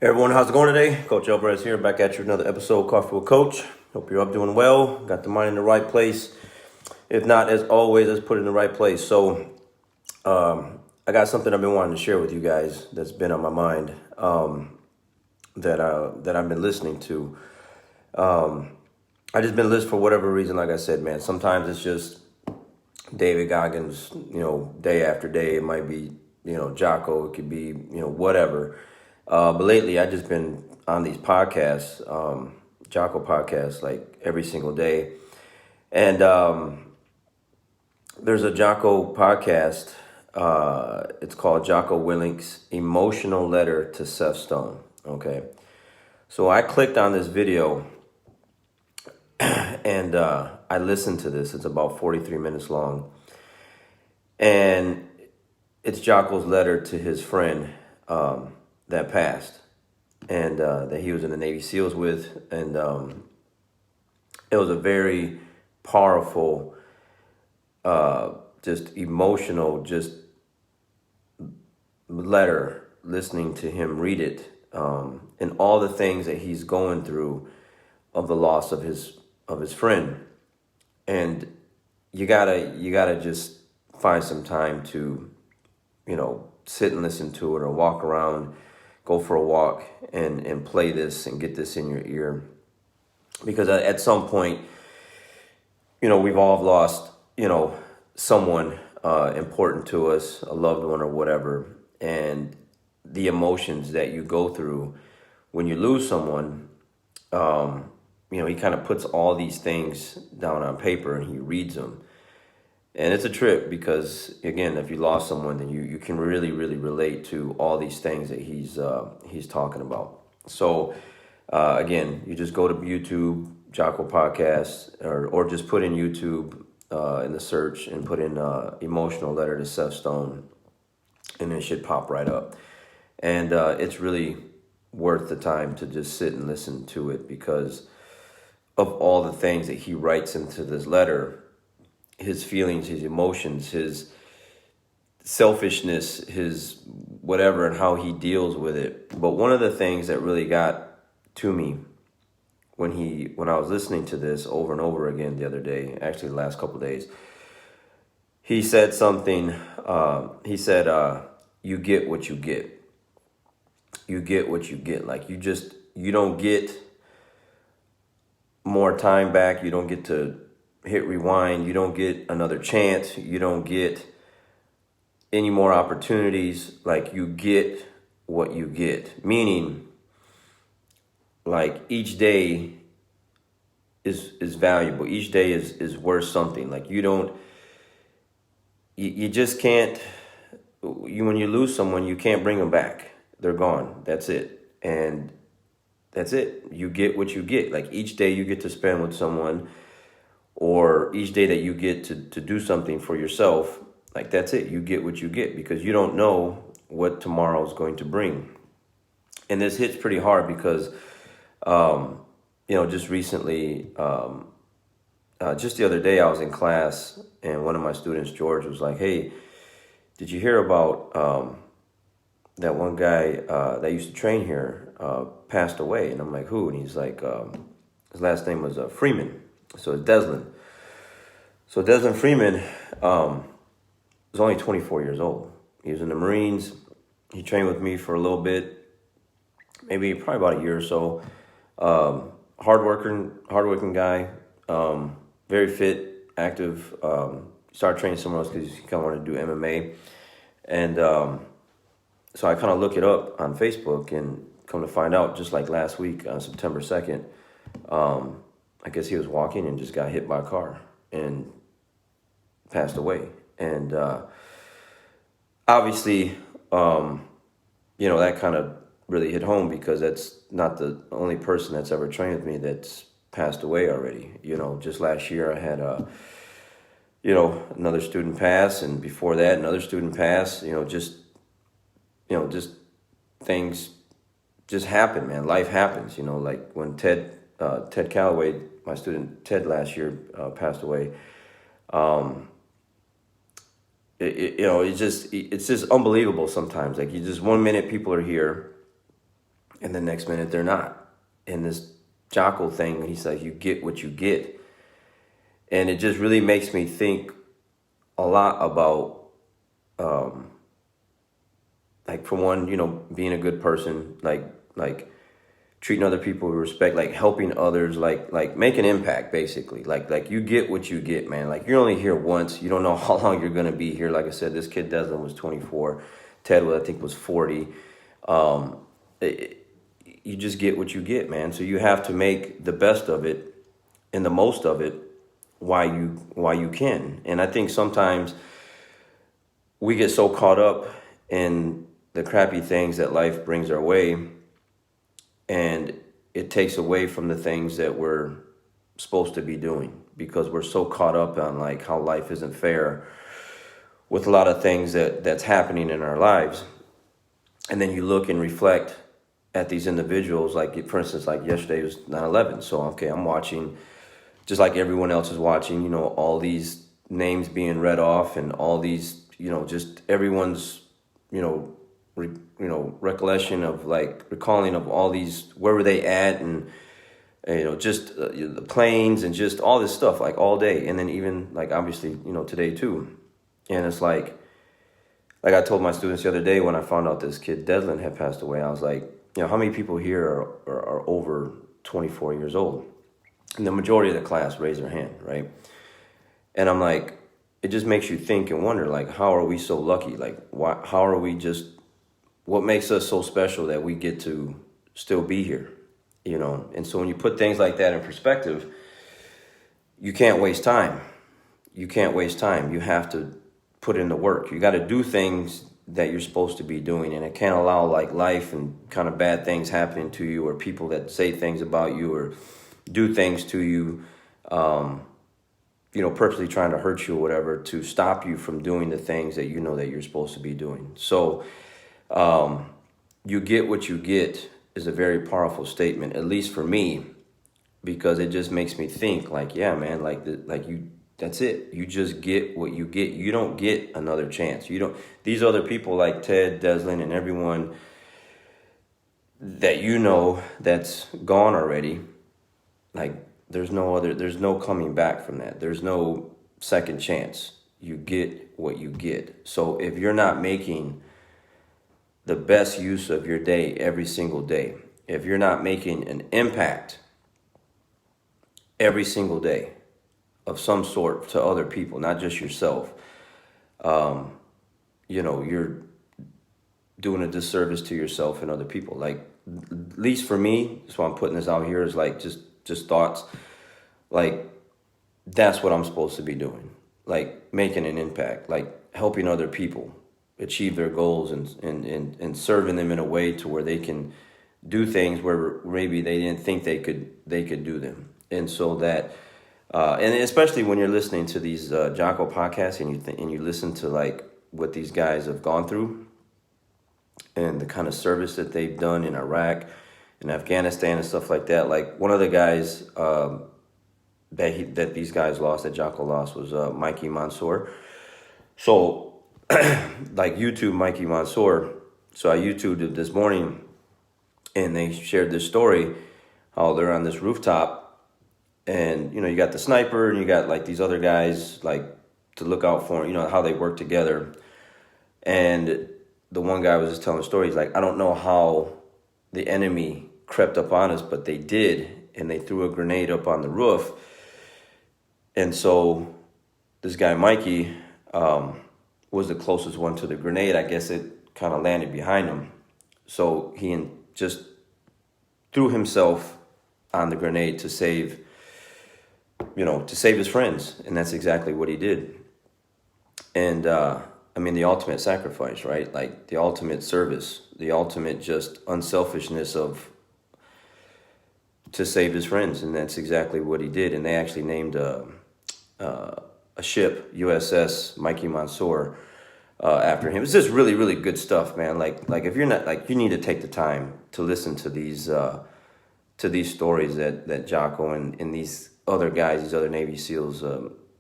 Hey everyone, how's it going today? Coach Alvarez here, back at you with another episode of Coffee with Coach. Hope you're up doing well, got the mind in the right place. If not, as always, let's put it in the right place. So, I got something I've been wanting to share with you guys that's been on my mind that I've been listening to. I just been listening for whatever reason. Like I said, man, sometimes it's just David Goggins, day after day. It might be, Jocko. It could be, whatever. But lately, I just been on these podcasts, Jocko podcasts, like every single day. And there's a Jocko podcast. It's called Jocko Willink's Emotional Letter to Seth Stone. Okay. So I clicked on this video and I listened to this. It's about 43 minutes long. And it's Jocko's letter to his friend that passed and that he was in the Navy SEALs with. And it was a very powerful, just emotional, just letter, listening to him read it, and all the things that he's going through of the loss of his friend. And you gotta just find some time to, sit and listen to it, or walk around, go for a walk and play this and get this in your ear. Because at some point, we've all lost, someone important to us, a loved one or whatever. And the emotions that you go through when you lose someone, he kind of puts all these things down on paper and he reads them. And it's a trip because, again, if you lost someone, then you can really, really relate to all these things that he's talking about. So, again, you just go to YouTube, Jocko Podcast, or just put in YouTube in the search and put in Emotional Letter to Seth Stone, and it should pop right up. And it's really worth the time to just sit and listen to it because of all the things that he writes into this letter. His feelings, his emotions, his selfishness, his whatever, and how he deals with it. But one of the things that really got to me when I was listening to this over and over again the other day, actually the last couple of days, he said something. He said, "You get what you get. You get what you get. Like you don't get more time back. You don't get to hit rewind. You don't get another chance. You don't get any more opportunities. Like you get what you get." Meaning, like each day is valuable. Each day is worth something. Like you just can't, when you lose someone, you can't bring them back. They're gone. That's it. And that's it. You get what you get. Like each day you get to spend with someone, or each day that you get to do something for yourself, like that's it. You get what you get because you don't know what tomorrow is going to bring. And this hits pretty hard because, just recently, just the other day I was in class and one of my students, George, was like, "Hey, did you hear about that one guy that used to train here passed away?" And I'm like, "Who?" And he's like, his last name was Freeman. So it's Desmond. So Desmond Freeman was only 24 years old. He was in the Marines. He trained with me for a little bit, probably about a year or so. Hardworking guy, very fit, active. Started training somewhere else because he kind of wanted to do MMA. And so I kind of look it up on Facebook and come to find out, just like last week on September 2nd, I guess he was walking and just got hit by a car and passed away. And obviously, that kind of really hit home because that's not the only person that's ever trained with me that's passed away already. Just last year I had another student pass, and before that another student pass. Just things just happen, man. Life happens. Like when Ted Calloway, my student Ted last year, passed away. It's just unbelievable sometimes. Like one minute people are here and the next minute they're not. And this Jocko thing, he's like, you get what you get. And it just really makes me think a lot about, like, for one, being a good person, like treating other people with respect, like helping others, like make an impact, basically. Like you get what you get, man. Like, you're only here once. You don't know how long you're gonna be here. Like I said, this kid Desmond was 24. Ted, I think, was 40. You just get what you get, man. So you have to make the best of it and the most of it while you can. And I think sometimes we get so caught up in the crappy things that life brings our way, and it takes away from the things that we're supposed to be doing, because we're so caught up on like how life isn't fair with a lot of things that's happening in our lives. And then you look and reflect at these individuals, like, for instance, like yesterday was 9/11. So, okay, I'm watching, just like everyone else is watching, all these names being read off, and all these, just everyone's, recollection of, like, recalling of all these, where were they at, and, just the planes, and just all this stuff, like, all day. And then even, like, obviously, today too. And it's like I told my students the other day when I found out this kid Desmond had passed away, I was like, how many people here are over 24 years old? And the majority of the class raised their hand, right? And I'm like, it just makes you think and wonder, like, how are we so lucky? Like, how are we just, what makes us so special that we get to still be here, And so when you put things like that in perspective, you can't waste time. You can't waste time. You have to put in the work. You got to do things that you're supposed to be doing, and it can't allow, like, life and kind of bad things happening to you, or people that say things about you or do things to you, purposely trying to hurt you or whatever, to stop you from doing the things that that you're supposed to be doing. So you get what you get is a very powerful statement, at least for me, because it just makes me think, like, yeah, man, that's it. You just get what you get. You don't get another chance. These other people like Ted, Desmond, and everyone that that's gone already, like, there's no coming back from that. There's no second chance. You get what you get. So if you're not making the best use of your day every single day, if you're not making an impact every single day of some sort to other people, not just yourself, you're doing a disservice to yourself and other people. Like, at least for me, that's why I'm putting this out here, is like just thoughts. Like, that's what I'm supposed to be doing. Like, making an impact, like helping other people achieve their goals, and serving them in a way to where they can do things where maybe they didn't think they could do them. And so that, and especially when you're listening to these Jocko podcasts, and you listen to, like, what these guys have gone through, and the kind of service that they've done in Iraq and Afghanistan and stuff like that. Like, one of the guys that these guys lost, that Jocko lost, was Mikey Mansour. So, like, YouTube Mikey Mansour. So I YouTubed it this morning, and they shared this story, how they're on this rooftop, and, you got the sniper, and you got, like, these other guys, like, to look out for, how they work together. And the one guy was just telling a story. He's like, I don't know how the enemy crept up on us, but they did, and they threw a grenade up on the roof. And so this guy, Mikey, was the closest one to the grenade. I guess it kind of landed behind him. So he just threw himself on the grenade to save his friends. And that's exactly what he did. And, the ultimate sacrifice, right? Like, the ultimate service, the ultimate just unselfishness to save his friends. And that's exactly what he did. And they actually named a ship, USS Mikey Mansour, after him. It's just really, really good stuff, man. Like if you're not, like, you need to take the time to listen to these stories that Jocko and these other guys, these other Navy SEALs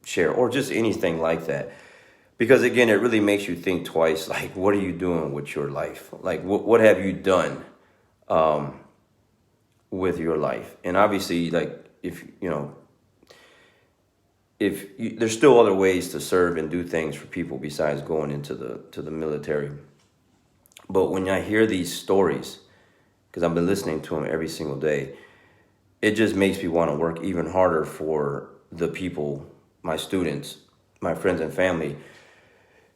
share, or just anything like that. Because, again, it really makes you think twice, like, what are you doing with your life? Like, what have you done with your life. And obviously, like, if there's still other ways to serve and do things for people besides going into the military. But when I hear these stories, because I've been listening to them every single day, it just makes me want to work even harder for the people, my students, my friends and family,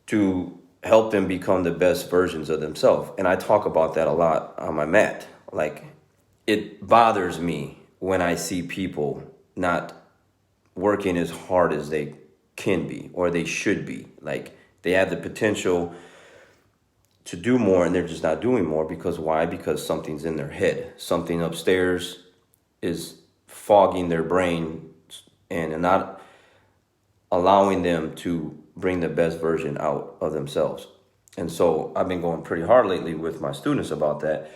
to help them become the best versions of themselves. And I talk about that a lot on my mat. Like, it bothers me when I see people not working as hard as they can be or they should be. Like, they have the potential to do more and they're just not doing more. Because why? Because something's in their head. Something upstairs is fogging their brain and not allowing them to bring the best version out of themselves. And so I've been going pretty hard lately with my students about that,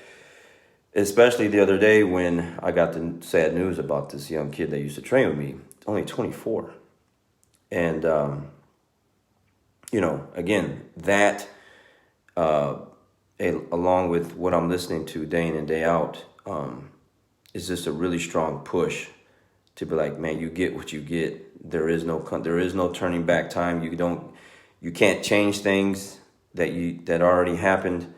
especially the other day when I got the sad news about this young kid that used to train with me, only 24. And, again, that along with what I'm listening to day in and day out, is just a really strong push to be like, man, you get what you get. There is no turning back time. You can't change things that already happened.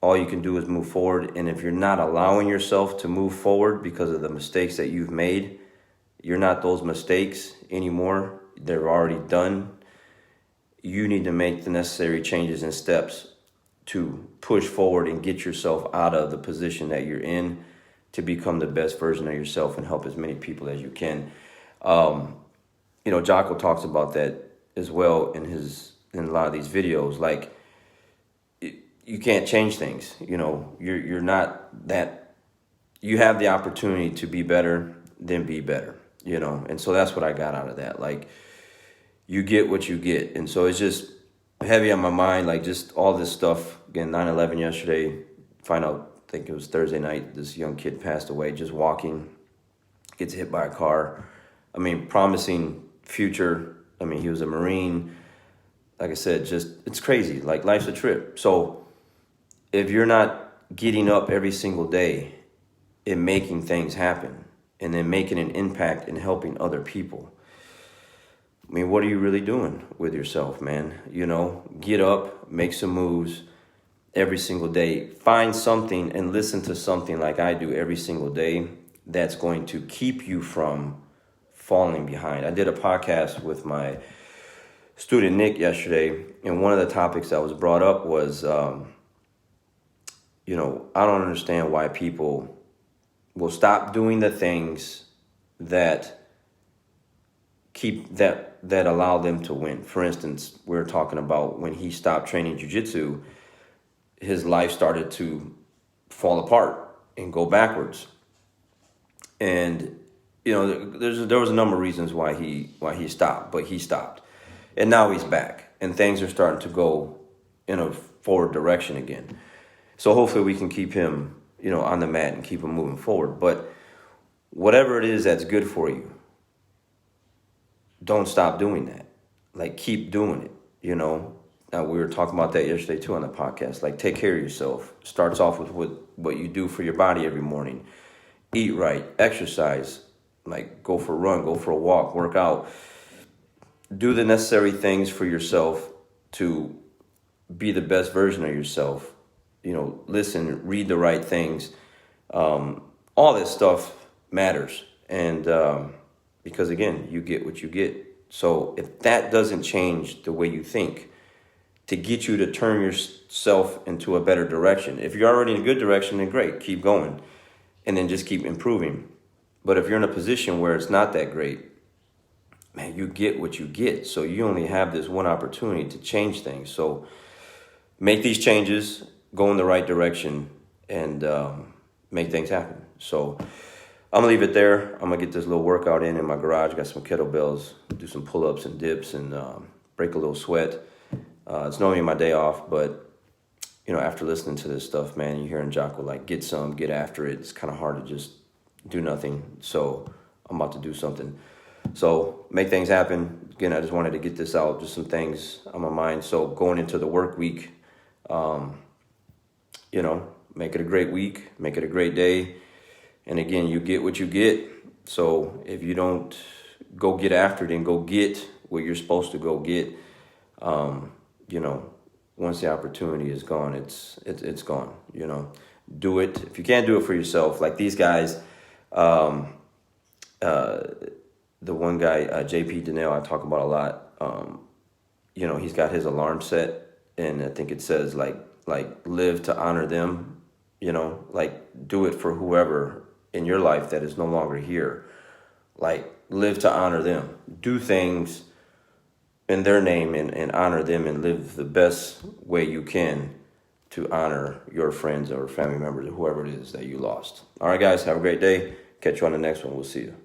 All you can do is move forward. And if you're not allowing yourself to move forward because of the mistakes that you've made, you're not those mistakes anymore. They're already done. You need to make the necessary changes and steps to push forward and get yourself out of the position that you're in to become the best version of yourself and help as many people as you can. Jocko talks about that as well in a lot of these videos. Like, you can't change things. You're not that. You have the opportunity to be better, then be better. And so that's what I got out of that. Like, you get what you get, and so it's just heavy on my mind. Like, just all this stuff. Again, 9/11 yesterday. Find out. I think it was Thursday night. This young kid passed away just walking. Gets hit by a car. I mean, promising future. I mean, he was a Marine. Like I said, just, it's crazy. Like, life's a trip. So if you're not getting up every single day and making things happen and then making an impact and helping other people, I mean, what are you really doing with yourself, man? Get up, make some moves every single day. Find something and listen to something like I do every single day that's going to keep you from falling behind. I did a podcast with my student Nick yesterday, and one of the topics that was brought up was, I don't understand why people will stop doing the things that that allow them to win. For instance, we were talking about when he stopped training jiu-jitsu, his life started to fall apart and go backwards. And there was a number of reasons why he stopped, but he stopped. And now he's back, and things are starting to go in a forward direction again. So hopefully we can keep him, on the mat and keep him moving forward. But whatever it is that's good for you, don't stop doing that. Like, keep doing it, Now, we were talking about that yesterday, too, on the podcast. Like, take care of yourself. Starts off with what you do for your body every morning. Eat right, exercise, like, go for a run, go for a walk, work out. Do the necessary things for yourself to be the best version of yourself. Listen, read the right things. All this stuff matters. And because, again, you get what you get. So if that doesn't change the way you think, to get you to turn yourself into a better direction. If you're already in a good direction, then great, keep going. And then just keep improving. But if you're in a position where it's not that great, man, you get what you get. So you only have this one opportunity to change things. So make these changes, go in the right direction, and make things happen. So I'm going to leave it there. I'm going to get this little workout in my garage. Got some kettlebells, do some pull-ups and dips, and break a little sweat. It's normally my day off, but, after listening to this stuff, man, you're hearing Jocko, like, get after it. It's kind of hard to just do nothing. So I'm about to do something. So make things happen. Again, I just wanted to get this out, just some things on my mind. So going into the work week, make it a great week, make it a great day. And again, you get what you get. So if you don't go get after it and go get what you're supposed to go get, you know, once the opportunity is gone, it's gone. You know, do it. If you can't do it for yourself, like these guys, the one guy, JP Donnell, I talk about a lot. You know, he's got his alarm set, and I think it says like live to honor them. You know, like do it for whoever in your life that is no longer here. Like live to honor them. Do things in their name and honor them, and live the best way you can to honor your friends or family members or whoever it is that you lost. All right, guys, have a great day. Catch you on the next one. We'll see you.